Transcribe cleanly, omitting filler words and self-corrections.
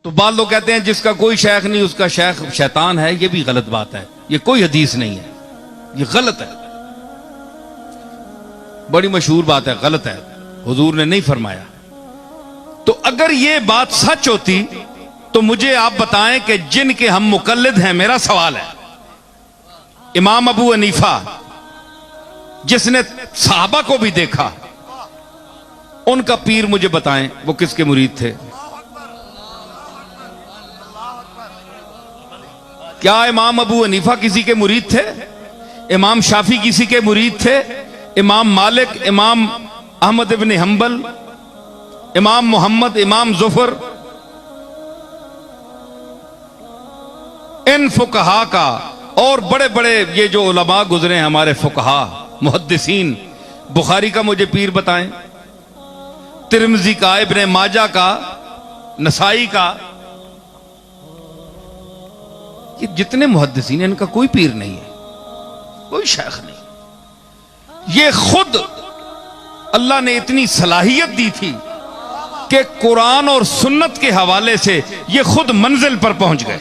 तो बाद लोग कहते हैं जिसका कोई शेख नहीं उसका शेख शैतान है, यह भी गलत बात है, यह कोई हदीस नहीं है, यह गलत है, बड़ी मशहूर बात है, गलत है, हुजूर ने नहीं फरमाया। तो अगर यह बात सच होती तो मुझे आप बताएं कि जिनके हम मुकल्लिद हैं, मेरा सवाल है, इमाम अबू हनीफा जिसने सहाबा को भी देखा, उनका पीर मुझे बताएं वो किसके मुरीद थे? क्या इमाम अबू हनीफा किसी के मुरीद थे? इमाम शाफी किसी के मुरीद थे? इमाम मालिक, इमाम अहमद इब्न हंबल, इमाम मोहम्मद, इमाम जुफर, इन फुकहा का और बड़े बड़े ये जो उलमा गुजरे हैं हमारे फुकहा मुहद्दिसीन, बुखारी का मुझे पीर बताएं, तिरमिजी का, इब्ने माजा का, नसाई का, ये जितने मुहद्दिसीन हैं इनका कोई पीर नहीं है, कोई शेख नहीं। ये खुद अल्लाह ने इतनी सलाहियत दी थी कि कुरान और सुन्नत के हवाले से ये खुद मंजिल पर पहुंच गए।